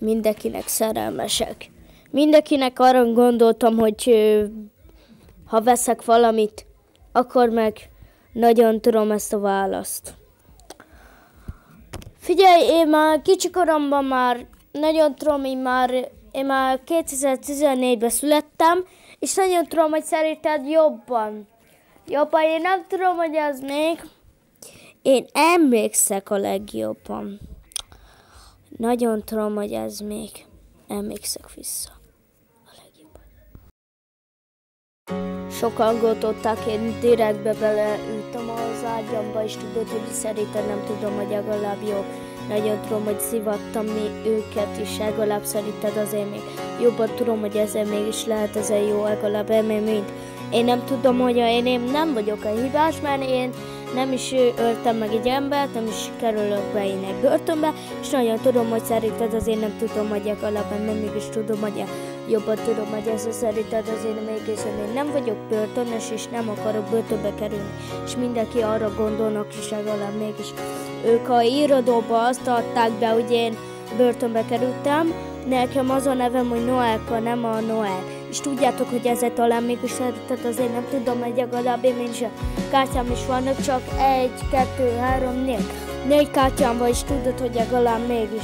mindenkinek szerelmesek. Mindenkinek arra gondoltam, hogy ha veszek valamit, akkor meg nagyon tudom ezt a választ. Figyelj, én már kicsikoromban már nagyon tudom, én már 2014-ben születtem, és nagyon tudom, hogy szerinted jobban. Jobban, én nem tudom, hogy ez még. Én emlékszek a legjobban. Nagyon tudom, hogy ez még. Emlékszek vissza. A legjobban. Sokan gondolták, én direktbe beleültem az ágyamba, és tudod, hogy szerintem nem tudom, hogy legalább jobb. Nagyon tudom, hogy szivattam őket is, legalább szerinted azért még jobban tudom, hogy ezzel mégis lehet ezzel jó, legalább mint. Én nem tudom, hogy én nem vagyok a hibás, mert én nem is öltem meg egy embert, nem is kerülök be én egy börtönbe, és nagyon tudom, hogy szerinted azért nem tudom, hogy legalább nem mégis tudom, hogy jobban tudom, hogy ez szerinted azért mégis én nem vagyok börtönös, és nem akarok börtönbe kerülni, és mindenki arra gondolnak, és legalább mégis ők a irodóba azt adták be, hogy én börtönbe kerültem, nekem az a nevem, hogy Noelka, nem a Noel. És tudjátok, hogy ezzel talán mégis szerinted azért nem tudom, hogy legalább én is a kártyám is vannak, csak 1, 2, 3, 4 kártyám van, és tudod, hogy legalább mégis.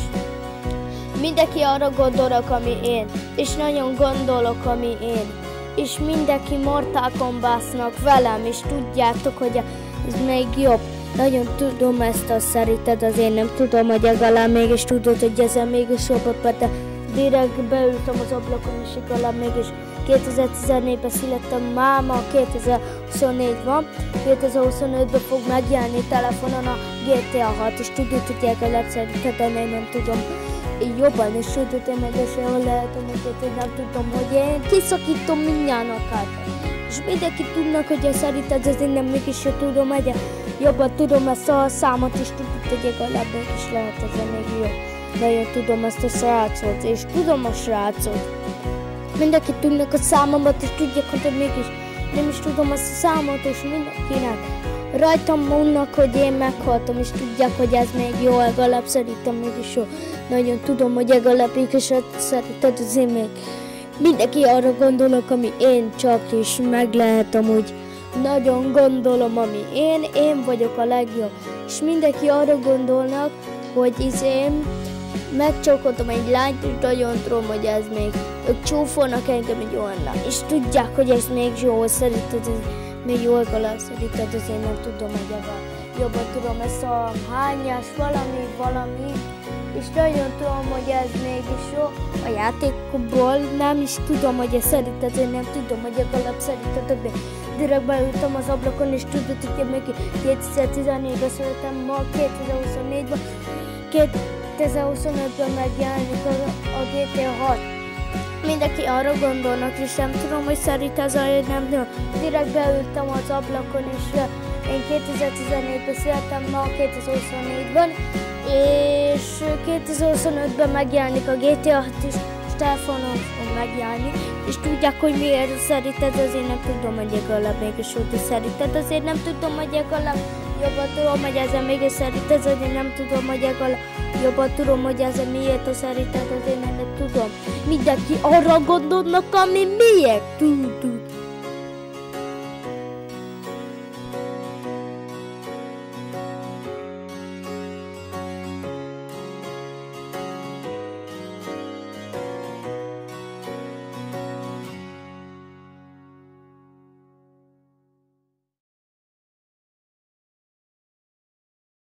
Mindenki arra gondolok, ami én, és nagyon gondolok, ami én. És mindenki Mortal Kombatnak velem, és tudjátok, hogy ez még jobb. Nagyon tudom ezt a szerinted, azért nem tudom, hogy legalább mégis tudod, hogy ezzel mégis jobb, de direkt beültem az ablakon, és legalább mégis 2014-ben születtem, máma 2024 van, 2025-ben fog megjelenni telefonon a GTA 6, és tudod, hogy legalább szerinted, én nem tudom jobban, és tudod, hogy meg esélyel lehet, hogy nem tudom, hogy én kiszakítom mindjárt a kártyát. És mindenki tudnak, hogy szerinted azért nem mégis tudom, hogy jobban tudom ezt a számot, és tudod, hogy legalább mégis lehet ezzel még jó. Nagyon tudom ezt a srácot, és tudom a srácot. Mindenki tudnak a számomat, és tudják, hogy mégis nem is tudom azt a számot, és mindenkinek rajtam mondnak, hogy én meghaltam, és tudják, hogy ez még jó, legalább szerintem mégis jó. Nagyon tudom, hogy legalább mégis szerinted azért még mindenki arra gondolok, ami én csak, és meg lehet amúgy. Nagyon gondolom, ami én vagyok a legjobb. És mindenki arra gondolnak, hogy én megcsókoltam egy lányt, és nagyon tudom, hogy ez még, ők csúfolnak engem egy olyan lány. És tudják, hogy ez még jó, szerinted ez még jó, legalább szerinted, azért nem tudom, hogy jobban tudom ezt a hányás valami. És nagyon tudom, hogy ez mégis jó. A játékból nem is tudom, hogy ez szerinted, én nem tudom, hogy legalább szerinted, de direkt beültem az ablakon, és tudod, hogy még 2014-ben születtem, ma 2024-ben, 2025-ben megjelenik a GTA 6. Mindenki arra gondolnak, és nem tudom, hogy szerinted azért nem tudom. Direkt beültem az ablakon, és én 2014-ben születtem, ma 2024-ben, és 2025-ben megjelenik a GTA 6 is, és telefonon fog megjelenni, és tudják, hogy miért szerinted, azért nem tudom, hogy legalább mégis úgy szerinted, azért nem tudom, hogy legalább jobban tudom, hogy ezzel mégis szerinted, azért nem tudom, hogy legalább jobban tudom, hogy ezzel miért a szerinted, azért nem tudom. Mindenki arra gondolnak, ami miért.